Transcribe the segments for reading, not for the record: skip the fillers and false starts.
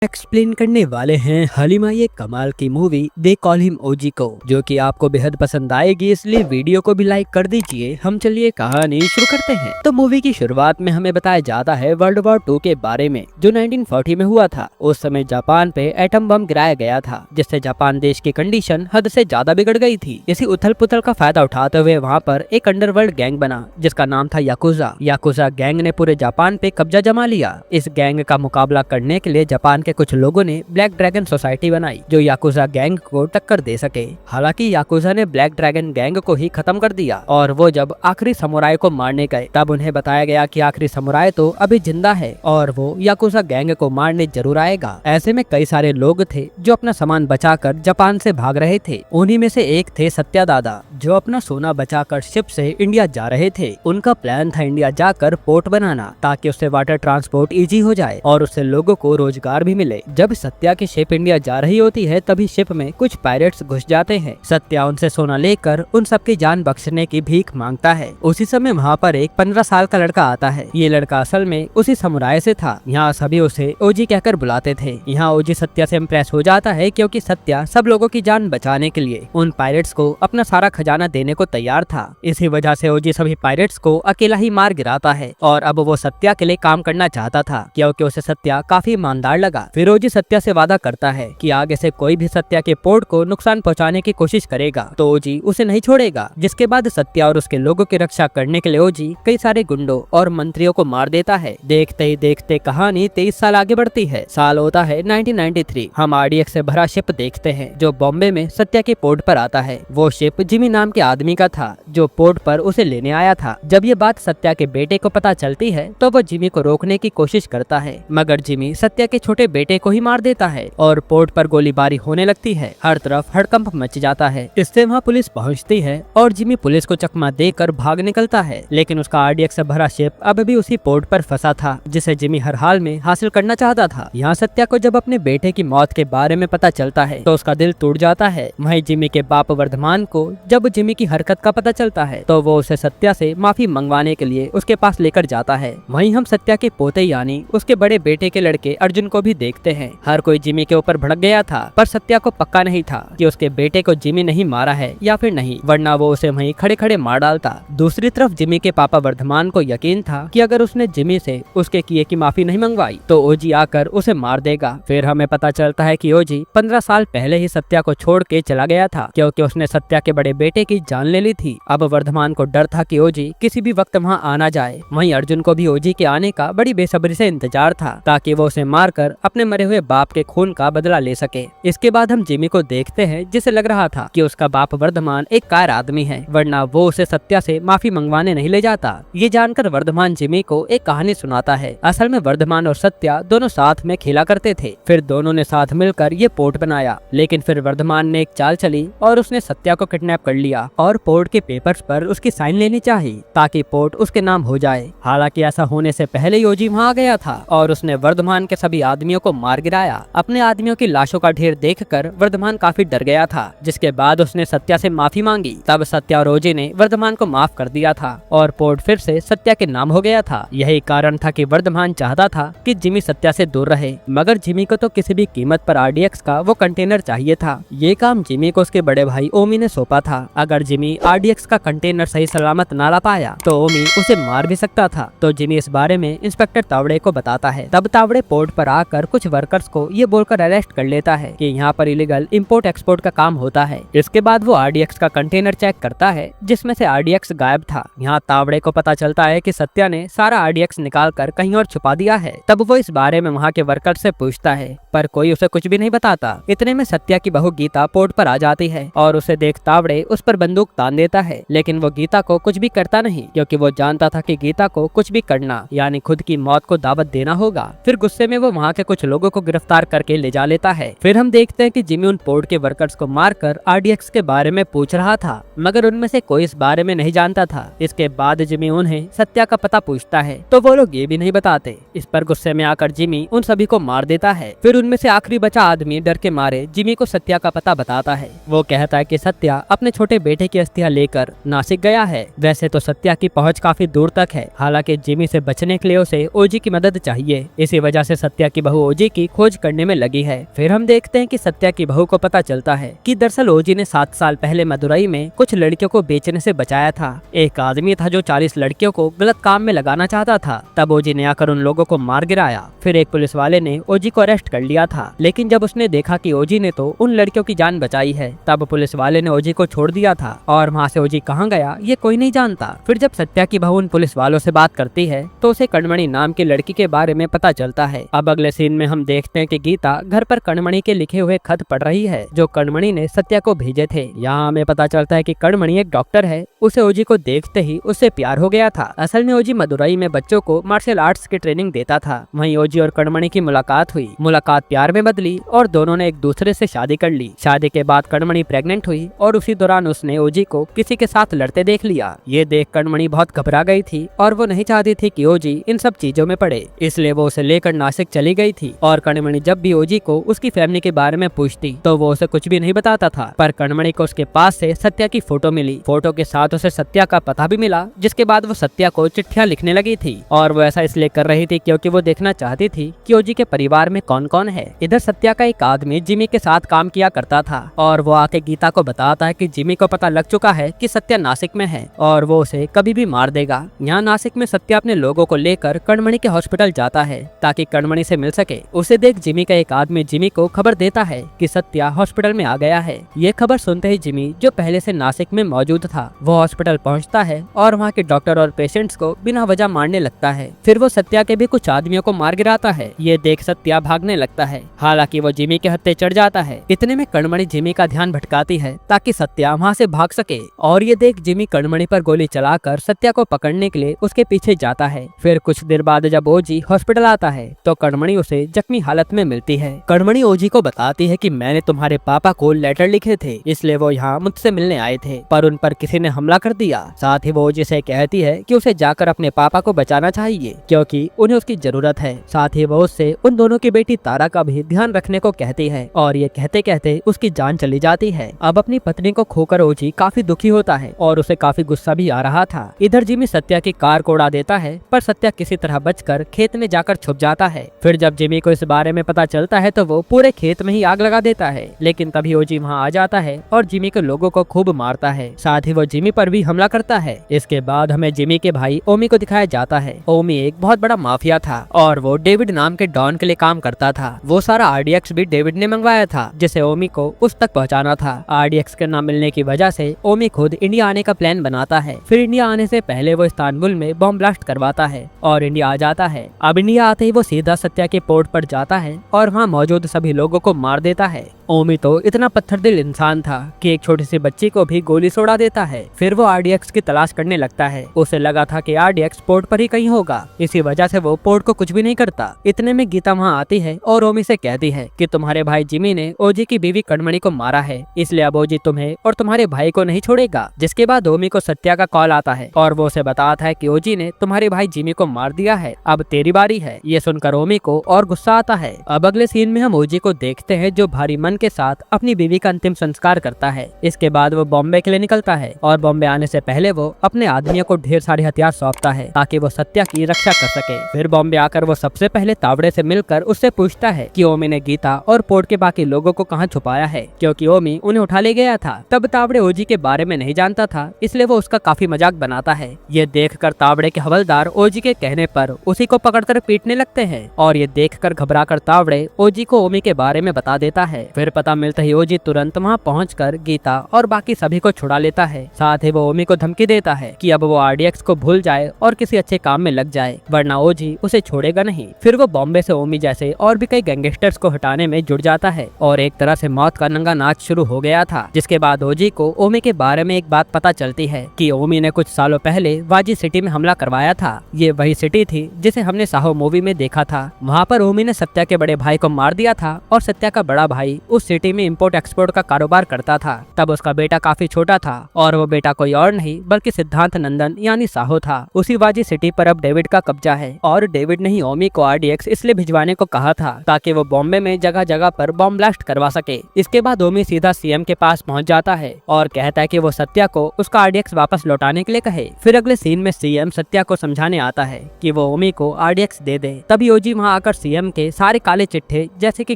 Explain करने वाले हैं हलीमा ये कमाल की मूवी दे कॉल हिम ओजी को, जो कि आपको बेहद पसंद आएगी, इसलिए वीडियो को भी लाइक कर दीजिए। हम चलिए कहानी शुरू करते हैं। तो मूवी की शुरुआत में हमें बताया जाता है वर्ल्ड वॉर 2 के बारे में, जो 1940 में हुआ था। उस समय जापान पे एटम बम गिराया गया था, जिससे जापान देश की कंडीशन हद से ज्यादा बिगड़ गई थी। इसी उथल पुथल का फायदा उठाते हुए वहाँ पर एक अंडरवर्ल्ड गैंग बना, जिसका नाम था याकुजा। याकुजा गैंग ने पूरे जापान पे कब्जा जमा लिया। इस गैंग का मुकाबला करने के लिए जापान के कुछ लोगों ने ब्लैक ड्रैगन सोसाइटी बनाई, जो याकुजा गैंग को टक्कर दे सके। हालांकि याकुजा ने ब्लैक ड्रैगन गैंग को ही खत्म कर दिया, और वो जब आखिरी समुराय को मारने गए तब उन्हें बताया गया कि आखिरी समुराय तो अभी जिंदा है और वो याकुजा गैंग को मारने जरूर आएगा। ऐसे में कई सारे लोग थे जो अपना सामान बचाकर जापान से भाग रहे थे। उन्हीं में से एक थे सत्या दादा, जो अपना सोना बचाकर शिप से इंडिया जा रहे थे। उनका प्लान था इंडिया जाकर पोर्ट बनाना, ताकि उससे वाटर ट्रांसपोर्ट इजी हो जाए और उससे लोगों को रोजगार भी मिले। जब सत्या की शिप इंडिया जा रही होती है, तभी शिप में कुछ पायरेट्स घुस जाते हैं। सत्या उनसे सोना लेकर उन सबकी जान बख्शने की भीख मांगता है। उसी समय वहाँ पर एक 15 साल का लड़का आता है। ये लड़का असल में उसी समुराय से था। यहाँ सभी उसे ओजी कहकर बुलाते थे। यहाँ ओजी सत्या से इम्प्रेस हो जाता है, क्योंकि सत्या सब लोगों की जान बचाने के लिए उन पायरेट्स को अपना सारा खजाना देने को तैयार था। इसी वजह से ओजी सभी पायरेट्स को अकेला ही मार गिराता है, और अब वो सत्या के लिए काम करना चाहता था, क्योंकि उसे सत्या काफी ईमानदार लगा। फिर ओजी सत्या से वादा करता है कि आगे से कोई भी सत्या के पोर्ट को नुकसान पहुंचाने की कोशिश करेगा तो ओजी उसे नहीं छोड़ेगा। जिसके बाद सत्या और उसके लोगों की रक्षा करने के लिए ओजी कई सारे गुंडों और मंत्रियों को मार देता है। देखते ही देखते कहानी 23 साल आगे बढ़ती है। साल होता है 1993। हम आरडीएक्स से भरा शिप देखते हैं, जो बॉम्बे में सत्या के पोर्ट पर आता है। वो शिप जिमी नाम के आदमी का था, जो पोर्ट पर उसे लेने आया था। जब ये बात सत्या के बेटे को पता चलती है, तो वो जिमी को रोकने की कोशिश करता है, मगर जिमी सत्या के छोटे बेटे को ही मार देता है और पोर्ट पर गोलीबारी होने लगती है। हर तरफ हड़कंप मच जाता है। इससे वहाँ पुलिस पहुँचती है और जिमी पुलिस को चकमा देकर भाग निकलता है। लेकिन उसका आरडीएक्स से भरा शिप अब भी उसी पोर्ट पर फंसा था, जिसे जिमी हर हाल में हासिल करना चाहता था। यहाँ सत्या को जब अपने बेटे की मौत के बारे में पता चलता है, तो उसका दिल टूट जाता है। वहीं जिमी के बाप वर्धमान को जब जिमी की हरकत का पता चलता है, तो वो उसे सत्या से माफी मंगवाने के लिए उसके पास लेकर जाता है। वहीं हम सत्या के पोते यानी उसके बड़े बेटे के लड़के अर्जुन को भी देखते हैं। हर कोई जिमी के ऊपर भड़क गया था, पर सत्या को पक्का नहीं था कि उसके बेटे को जिमी नहीं मारा है या फिर नहीं, वरना वो उसे वहीं खड़े खड़े मार डालता। दूसरी तरफ जिमी के पापा वर्धमान को यकीन था कि अगर उसने जिमी से उसके किए की माफी नहीं मंगवाई, तो ओजी आकर उसे मार देगा। फिर हमें पता चलता है कि ओजी 15 साल पहले ही सत्या को छोड़ के चला गया था, क्योंकि उसने सत्या के बड़े बेटे की जान ले ली थी। अब वर्धमान को डर था कि ओजी किसी भी वक्त वहाँ आना जाए। वहीं अर्जुन को भी ओजी के आने का बड़ी बेसब्री से इंतजार था, ताकि वो उसे मारकर अपने मरे हुए बाप के खून का बदला ले सके। इसके बाद हम जिमी को देखते हैं, जिसे लग रहा था कि उसका बाप वर्धमान एक कार आदमी है, वरना वो उसे सत्या से माफी मंगवाने नहीं ले जाता। ये जानकर वर्धमान जिमी को एक कहानी सुनाता है। असल में वर्धमान और सत्या दोनों साथ में खेला करते थे। फिर दोनों ने साथ मिलकर ये पोर्ट बनाया, लेकिन फिर वर्धमान ने एक चाल चली और उसने सत्या को किडनैप कर लिया और पोर्ट के पेपर्स पर उसकी साइन लेनी चाहिए, ताकि पोर्ट उसके नाम हो जाए। हालांकि ऐसा होने से पहले ही ओजी वहाँ आ गया था और उसने वर्धमान के सभी आदमियों को मार गिराया। अपने आदमियों की लाशों का ढेर देखकर वर्धमान काफी डर गया था, जिसके बाद उसने सत्या से माफी मांगी। तब सत्या और ओजी ने वर्धमान को माफ कर दिया था और पोर्ट फिर से सत्या के नाम हो गया था। यही कारण था कि वर्धमान चाहता था कि जिमी सत्या से दूर रहे, मगर जिमी को तो किसी भी कीमत पर आरडीएक्स का वो कंटेनर चाहिए था। ये काम जिमी को उसके बड़े भाई ओमी ने सौंपा था। अगर जिमी आरडीएक्स का कंटेनर सही सलामत ना ला पाया, तो ओमी उसे मार भी सकता था। तो जिमी इस बारे में इंस्पेक्टर तावड़े को बताता है। तब तावड़े पोर्ट पर आकर कुछ वर्कर्स को ये बोलकर अरेस्ट कर लेता है कि यहाँ पर इलीगल इंपोर्ट एक्सपोर्ट का काम होता है। इसके बाद वो आरडीएक्स का कंटेनर चेक करता है, जिसमें से आरडीएक्स गायब था। यहाँ तावड़े को पता चलता है कि सत्या ने सारा आरडीएक्स निकाल कर कहीं और छुपा दिया है। तब वो इस बारे में वहाँ के वर्कर से पूछता है, पर कोई उसे कुछ भी नहीं बताता। इतने में सत्या की बहू गीता पोर्ट पर आ जाती है और उसे देख तावड़े उस पर बंदूक तान देता है, लेकिन वो गीता को कुछ भी करता नहीं, क्योंकि वो जानता था कि गीता को कुछ भी करना यानी खुद की मौत को दावत देना होगा। फिर गुस्से में वो वहाँ के कुछ लोगों को गिरफ्तार करके ले जा लेता है। फिर हम देखते हैं कि जिमी उन पोर्ट के वर्कर्स को मारकर आरडीएक्स के बारे में पूछ रहा था, मगर उनमें से कोई इस बारे में नहीं जानता था। इसके बाद जिमी उन्हें सत्या का पता पूछता है, तो वो लोग ये भी नहीं बताते। इस पर गुस्से में आकर जिमी उन सभी को मार देता है। फिर उनमें से आखिरी बचा आदमी डर के मारे जिमी को सत्या का पता बताता है। वो कहता है कि सत्या अपने छोटे बेटे की अस्थियां लेकर नासिक गया है। वैसे तो सत्या की पहुंच काफी दूर तक है, हालांकि जिमी से बचने के लिए उसे ओजी की मदद चाहिए। इसी वजह से सत्या की बहू ओजी की खोज करने में लगी है। फिर हम देखते हैं कि सत्या की बहू को पता चलता है कि दरअसल ओजी ने 7 साल पहले मदुरई में कुछ लड़कियों को बेचने से बचाया था। एक आदमी था जो 40 लड़कियों को गलत काम में लगाना चाहता था। तब ओजी ने आकर उन लोगों को मार गिराया। फिर एक पुलिस वाले ने ओजी को अरेस्ट कर लिया था, लेकिन जब उसने देखा कि ओजी ने तो उन लड़कियों की जान बचाई है, तब पुलिस वाले ने ओजी को छोड़ दिया था और वहाँ से ओजी कहाँ गया ये कोई नहीं जानता। फिर जब सत्या की बहू उन पुलिस वालों से बात करती है तो उसे कणमणि नाम की लड़की के बारे में पता चलता है। अब अगले सीन में हम देखते हैं कि गीता घर पर कणमणि के लिखे हुए खत पढ़ रही है जो कणमणि ने सत्या को भेजे थे। यहाँ हमें पता चलता है कि कणमणि एक डॉक्टर है। उसे ओजी को देखते ही उससे प्यार हो गया था। असल में ओजी मदुरई में बच्चों को मार्शल आर्ट्स की ट्रेनिंग देता था। वहीं ओजी और कणमणि की मुलाकात हुई। मुलाकात प्यार में बदली और दोनों ने एक दूसरे से शादी कर ली। शादी के बाद कणमणि प्रेग्नेंट हुई और उसी दौरान उसने ओजी को किसी के साथ लड़ते देख लिया। ये देख कणमणि बहुत घबरा गई थी और वो नहीं चाहती थी कि ओजी इन सब चीजों में पड़े, इसलिए वो उसे लेकर नासिक चली गई थी। और कणमणि जब भी ओजी को उसकी फैमिली के बारे में पूछती तो वो उसे कुछ भी नहीं बताता था। पर कणमणि को उसके पास से सत्या की फोटो मिली। फोटो के साथ उसे सत्या का पता भी मिला, जिसके बाद वो सत्या को चिट्ठियां लिखने लगी थी। और वो ऐसा इसलिए कर रही थी क्योंकि वो देखना चाहती थी कि ओजी के परिवार में कौन कौन है। इधर सत्या का एक आदमी जिमी के साथ काम किया करता था और वो आके गीता को बताता है कि जिमी को पता लग चुका है कि सत्या नासिक में है और वो उसे कभी भी मार देगा। यहाँ नासिक में सत्या अपने लोगों को लेकर कणमणि के हॉस्पिटल जाता है ताकि कणमणि से मिल सके। उसे देख जिमी का एक आदमी जिमी को खबर देता है कि सत्या हॉस्पिटल में आ गया है। ये खबर सुनते ही जिमी, जो पहले से नासिक में मौजूद था, वो हॉस्पिटल पहुंचता है और वहाँ के डॉक्टर और पेशेंट्स को बिना वजह मारने लगता है। फिर वो सत्या के भी कुछ आदमियों को मार गिराता है। ये देख सत्या भागने लगता है, हालांकि वो जिमी के हत्थे चढ़ जाता है। इतने में कणमणि जिमी का ध्यान भटकाती है ताकि सत्या वहाँ से भाग सके और ये देख जिमी कणमणि पर गोली चलाकर सत्या को पकड़ने के लिए उसके पीछे जाता है। फिर कुछ देर बाद जब ओजी हॉस्पिटल आता है तो कणमणि उसे जख्मी हालत में मिलती है। कणमणि ओजी को बताती है कि मैंने तुम्हारे पापा को लेटर लिखे थे, इसलिए वो यहाँ मुझसे मिलने आए थे, पर उन पर किसी ने हमला कर दिया। साथ ही वो ओजी से कहती है कि उसे जाकर अपने पापा को बचाना चाहिए क्योंकि उन्हें उसकी जरूरत है। साथ ही वो उससे उन दोनों की बेटी तारा का भी ध्यान रखने को कहती है और ये कहते कहते उसकी जान चली जाती है। अब अपनी पत्नी को खोकर ओजी काफी दुखी होता है और उसे काफी गुस्सा भी आ रहा था। इधर जिमी सत्या की कार को उड़ा देता है, पर सत्या किसी तरह बचकर खेत में जाकर छुप जाता है। फिर जब जिमी को इस बारे में पता चलता है तो वो पूरे खेत में ही आग लगा देता है, लेकिन तभी ओजी वहाँ आ जाता है और जिमी के लोगों को खूब मारता है। साथ ही वो जिमी पर भी हमला करता है। इसके बाद हमें जिमी के भाई ओमी को दिखाया जाता है। ओमी एक बहुत बड़ा माफिया था और वो डेविड नाम के डॉन के लिए काम करता था। वो सारा आरडीएक्स भी डेविड ने मंगवाया था, जिसे ओमी को उस तक पहुँचाना था। आरडीएक्स के न मिलने की वजह से ओमी खुद इंडिया आने का प्लान बनाता है। फिर इंडिया आने से पहले वो इस्तांबुल में बॉम्ब ब्लास्ट करवाता है और इंडिया आ जाता है। अब इंडिया आते ही वो सीधा सत्या के पोर्ट पर जाता है और वहाँ मौजूद सभी लोगों को मार देता है। ओमी तो इतना पत्थर दिल इंसान था कि एक छोटी सी बच्ची को भी गोली से उड़ा देता है। फिर वो आरडीएक्स की तलाश करने लगता है। उसे लगा था कि आरडीएक्स पोर्ट पर ही कहीं होगा, इसी वजह से वो पोर्ट को कुछ भी नहीं करता। इतने में गीता वहाँ आती है और ओमी से कहती है कि तुम्हारे भाई जिमी ने ओजी की बीवी कणमणि को मारा है, इसलिए अब ओजी तुम्हें और तुम्हारे भाई को नहीं छोड़ेगा। जिसके बाद ओमी को सत्या का कॉल आता है और वो उसे बताता है कि ओजी ने तुम्हारे भाई जिमी को मार दिया है, अब तेरी बारी है। ये सुनकर ओमी को और गुस्सा आता है। अब अगले सीन में हम ओजी को देखते हैं जो भारी मन के साथ अपनी बीवी का अंतिम संस्कार करता है। इसके बाद वो बॉम्बे के लिए निकलता है और बॉम्बे आने से पहले वो अपने आदमियों को ढेर सारे हथियार सौंपता है ताकि वो सत्या की रक्षा कर सके। फिर बॉम्बे आकर वो सबसे पहले तावड़े से मिलकर उससे पूछता है कि ओमी ने गीता और पोर्ट के बाकी लोगों को कहाँ छुपाया है, क्योंकि ओमी उन्हें उठा ले गया था। तब तावड़े ओजी के बारे में नहीं जानता था, इसलिए वो उसका काफी मजाक बनाता है। ये देखकर तावड़े के हवलदार ओजी के कहने पर उसी को पकड़कर पीटने लगते हैं और ये देखकर घबराकर तावड़े ओजी को ओमी के बारे में बता देता है। फिर पता मिलता ही ओजी तुरंत वहाँ पहुंचकर गीता और बाकी सभी को छुड़ा लेता है। साथ ही वो ओमी को धमकी देता है कि अब वो आरडीएक्स को भूल जाए और किसी अच्छे काम में लग जाए, वरना ओजी उसे छोड़ेगा नहीं। फिर वो बॉम्बे से ओमी जैसे और भी कई गैंगस्टर्स को हटाने में जुट जाता है और एक तरह से मौत का नंगा नाच शुरू हो गया था। जिसके बाद ओजी को ओमी के बारे में एक बात पता चलती है कि ओमी ने कुछ सालों पहले वाजी सिटी में हमला करवाया था। ये वही सिटी थी जिसे हमने साहो मूवी में देखा था। वहाँ पर ओमी ने सत्या के बड़े भाई को मार दिया था और सत्या का बड़ा भाई उस सिटी में इंपोर्ट एक्सपोर्ट का कारोबार करता था। तब उसका बेटा काफी छोटा था और वो बेटा कोई और नहीं बल्कि सिद्धांत नंदन यानी साहो था। उसी वाजी सिटी पर अब डेविड का कब्जा है और डेविड ने ही ओमी को आरडीएक्स इसलिए भिजवाने को कहा था ताकि वो बॉम्बे में जगह जगह पर बॉम्ब ब्लास्ट करवा सके। इसके बाद ओमी सीधा सीएम के पास पहुंच जाता है और कहता है कि वो सत्या को उसका आरडीएक्स वापस लौटाने के लिए कहे। फिर अगले सीन में सीएम सत्या को समझाने आता है कि वो ओमी को आरडीएक्स दे दे। तभी ओजी वहाँ आकर सीएम सीएम के सारे काले चिट्ठे जैसे कि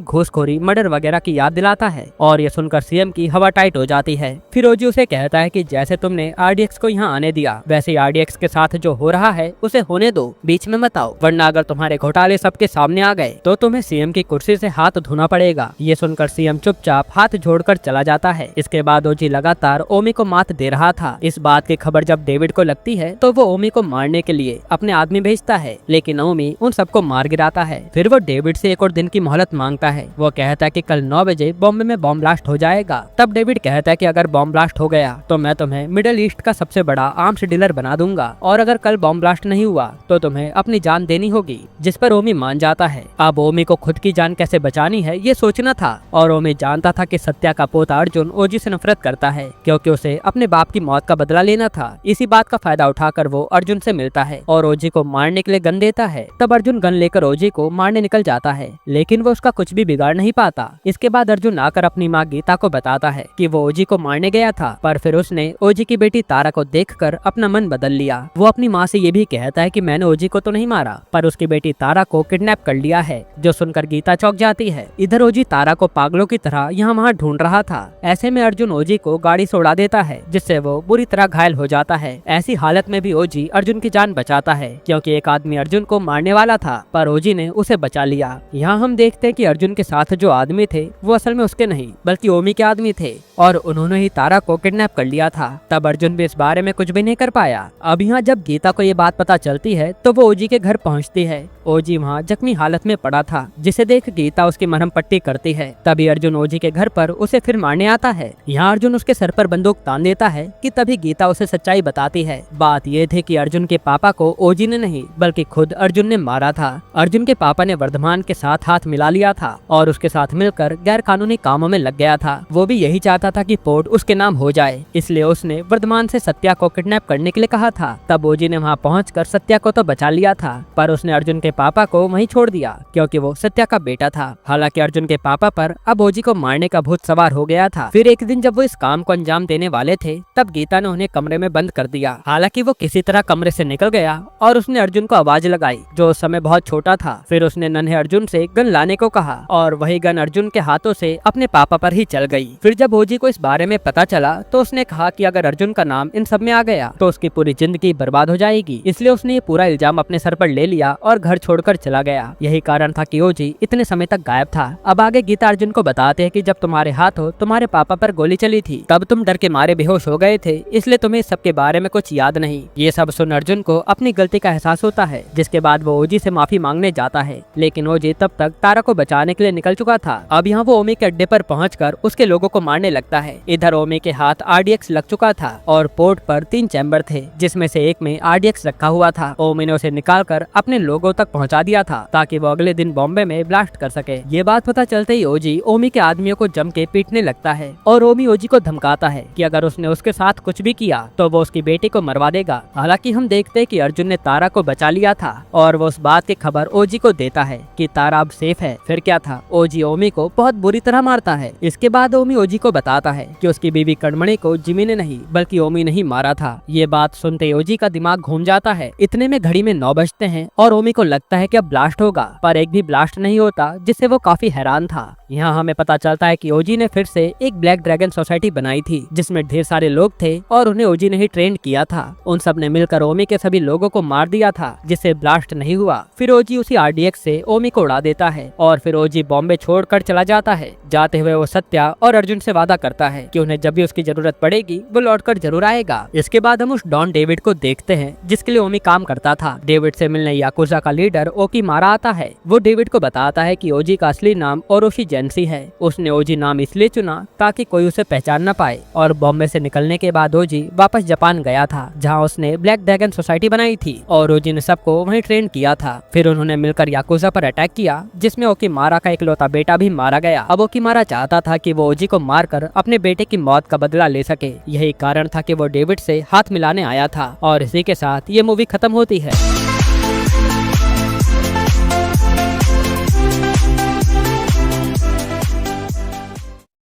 घूसखोरी, मर्डर वगैरह की याद दिलाता है और ये सुनकर सीएम की हवा टाइट हो जाती है। फिर ओजी उसे कहता है कि जैसे तुमने आरडीएक्स को यहाँ आने दिया वैसे ही आरडीएक्स के साथ जो हो रहा है उसे होने दो, बीच में मत आओ, वरना अगर तुम्हारे घोटाले सबके सामने आ गए तो तुम्हें सीएम की कुर्सी से हाथ धोना पड़ेगा। ये सुनकर सीएम चुपचाप हाथ जोड़कर चला जाता है। इसके बाद ओजी लगातार ओमी को मात दे रहा था। इस बात की खबर जब डेविड को लगती है तो वो ओमी को मारने के लिए अपने आदमी भेजता है, लेकिन ओमी उन सबको मार गिराता है। फिर वो डेविड से एक और दिन की मोहलत मांगता है। वो कहता है कि कल 9 बजे बॉम्बे में बॉम्ब ब्लास्ट हो जाएगा। तब डेविड कहता है कि अगर बॉम्ब ब्लास्ट हो गया तो मैं तुम्हें मिडिल ईस्ट का सबसे बड़ा आर्म्स डीलर बना दूंगा, और अगर कल बॉम्ब ब्लास्ट नहीं हुआ तो तुम्हें अपनी जान देनी होगी। जिस पर ओमी मान जाता है। अब ओमी को खुद की जान कैसे बचानी है ये सोचना था, और ओमी जानता था कि सत्या का पोता अर्जुन ओजी से नफरत करता है क्योंकि उसे अपने बाप की मौत का बदला लेना था। इसी बात का फायदा उठाकर वो अर्जुन से मिलता है और ओजी को मारने के लिए गन देता है। तब अर्जुन गन लेकर ओजी को मारने निकल जाता है, लेकिन वो उसका कुछ भी बिगाड़ नहीं पाता। इसके बाद अर्जुन आकर अपनी माँ गीता को बताता है कि वो ओजी को मारने गया था, पर फिर उसने ओजी की बेटी तारा को देखकर अपना मन बदल लिया। वो अपनी माँ से ये भी कहता है कि मैंने ओजी को तो नहीं मारा, पर उसकी बेटी तारा को किडनैप कर लिया है, जो सुनकर गीता चौंक जाती है। इधर ओजी तारा को पागलों की तरह यहाँ वहाँ ढूंढ रहा था। ऐसे में अर्जुन ओजी को गाड़ी से उड़ा देता है, जिससे वो बुरी तरह घायल हो जाता है। ऐसी हालत में भी ओजी अर्जुन की जान बचाता है क्योंकि एक आदमी अर्जुन को मारने वाला था, पर ओजी ने उसे बचा लिया। यहाँ हम देखते हैं कि अर्जुन के साथ जो आदमी थे वो असल में उसके नहीं बल्कि ओमी के आदमी थे, और उन्होंने ही तारा को किडनैप कर लिया था। तब अर्जुन भी इस बारे में कुछ भी नहीं कर पाया। अब यहाँ जब गीता को ये बात पता चलती है तो वो ओजी के घर पहुँचती है। ओजी वहाँ जख्मी हालत में पड़ा था, जिसे देख गीता उसकी मरहम पट्टी करती है। तभी अर्जुन ओजी के घर पर उसे फिर मारने आता है। यहाँ अर्जुन उसके सर पर बंदूक तान देता है कि तभी गीता उसे सच्चाई बताती है। बात ये थी कि अर्जुन के पापा को ओजी ने नहीं बल्कि खुद अर्जुन ने मारा था। अर्जुन के पापा ने वर्धमान के साथ हाथ मिला लिया था और उसके साथ मिलकर गैर कानूनी कामों में लग गया था। वो भी यही चाहता था कि पोर्ट उसके नाम हो जाए, इसलिए उसने वर्धमान से सत्या को किडनैप करने के लिए कहा था। तब ओजी ने वहाँ पहुंचकर सत्या को तो बचा लिया था, पर उसने अर्जुन के पापा को वहीं छोड़ दिया क्योंकि वो सत्या का बेटा था। हालांकि अर्जुन के पापा पर अब ओजी को मारने का भूत सवार हो गया था। फिर एक दिन जब वो इस काम को अंजाम देने वाले थे तब गीता ने उन्हें कमरे में बंद कर दिया। हालांकि वो किसी तरह कमरे से निकल गया और उसने अर्जुन को आवाज लगाई, जो उस समय बहुत छोटा था। फिर उसने नन्हे अर्जुन से गन लाने को कहा और वही गन अर्जुन के हाथों से अपने पापा पर ही चल गई। फिर जब ओजी को इस बारे में पता चला तो उसने कहा कि अगर अर्जुन का नाम इन सब में आ गया तो उसकी पूरी जिंदगी बर्बाद हो जाएगी, इसलिए उसने ये पूरा इल्जाम अपने सर पर ले लिया और घर छोड़कर चला गया। यही कारण था कि ओजी इतने समय तक गायब था। अब आगे गीता अर्जुन को बताते हैं कि जब तुम्हारे हाथों तुम्हारे पापा पर गोली चली थी तब तुम डर के मारे बेहोश हो गए थे, इसलिए तुम्हें इस सब के बारे में कुछ याद नहीं। ये सब सुन अर्जुन को अपनी गलती का एहसास होता है, जिसके बाद वो ओजी से माफी मांगने जाता है, लेकिन ओजी तब तक तारा को बचाने के लिए निकल चुका था। अब यहाँ वो ओमी के अड्डे पर पहुंचकर उसके लोगों को मारने लगता है। इधर ओमी के हाथ आरडीएक्स लग चुका था और पोर्ट पर 3 चैम्बर थे, जिसमें से एक में आरडीएक्स रखा हुआ था। ओमी ने उसे निकालकर अपने लोगों तक पहुंचा दिया था ताकि वो अगले दिन बॉम्बे में ब्लास्ट कर सके। ये बात पता चलते ही ओजी ओमी के आदमियों को जम के पीटने लगता है और ओमी ओजी को धमकाता है कि अगर उसने उसके साथ कुछ भी किया तो वो उसकी बेटी को मरवा देगा। हालांकि हम देखते हैं कि अर्जुन ने तारा को बचा लिया था और वो उस बात की खबर ओजी को देता है कि तारा अब सेफ है। फिर क्या था, ओजी ओमी को बहुत बुरी तरह मारता है। इसके बाद ओमी ओजी को बताता है कि उसकी बीवी कड़मणि को जिमी ने नहीं बल्कि ओमी ने ही मारा था। ये बात सुनते ओजी का दिमाग घूम जाता है। इतने में घड़ी में 9 बजते हैं और ओमी को लगता है कि अब ब्लास्ट होगा, पर एक भी ब्लास्ट नहीं होता, जिससे वो काफी हैरान था। यहाँ हमें पता चलता है कि ओजी ने फिर से एक ब्लैक ड्रैगन सोसाइटी बनाई थी, जिसमें ढेर सारे लोग थे और उन्हें ओजी ने ही ट्रेन किया था। उन सब ने मिलकर ओमी के सभी लोगों को मार दिया था, जिससे ब्लास्ट नहीं हुआ। फिर ओजी उसी आरडीएक्स से ओमी को उड़ा देता है और फिर ओजी बॉम्बे छोड़कर चला जाता है। जाते हुए वो सत्या और अर्जुन से वादा करता है कि उन्हें जब भी उसकी जरूरत पड़ेगी वो लौटकर जरूर आएगा। इसके बाद हम उस डॉन डेविड को देखते हैं जिसके लिए ओमी काम करता था। डेविड से मिलने याकुजा का लीडर ओकी मारा आता है। वो डेविड को बताता है कि ओजी का असली नाम ओरोशी जेंसी है। उसने ओजी नाम इसलिए चुना ताकि कोई उसे पहचान न पाए। और बॉम्बे से निकलने के बाद ओजी वापस जापान गया था, जहाँ उसने ब्लैक ड्रैगन सोसाइटी बनाई थी और ओजी ने सबको वहीं ट्रेन किया था। फिर उन्होंने मिलकर याकुजा पर अटैक किया, जिसमें ओकीमारा का इकलौता बेटा भी मारा गया। अब ओकीमारा चाहता था कि वो ओजी को मारकर अपने बेटे की मौत का बदला ले सके। यही कारण था कि वो डेविड से हाथ मिलाने आया था। और इसी के साथ ये मूवी खत्म होती है।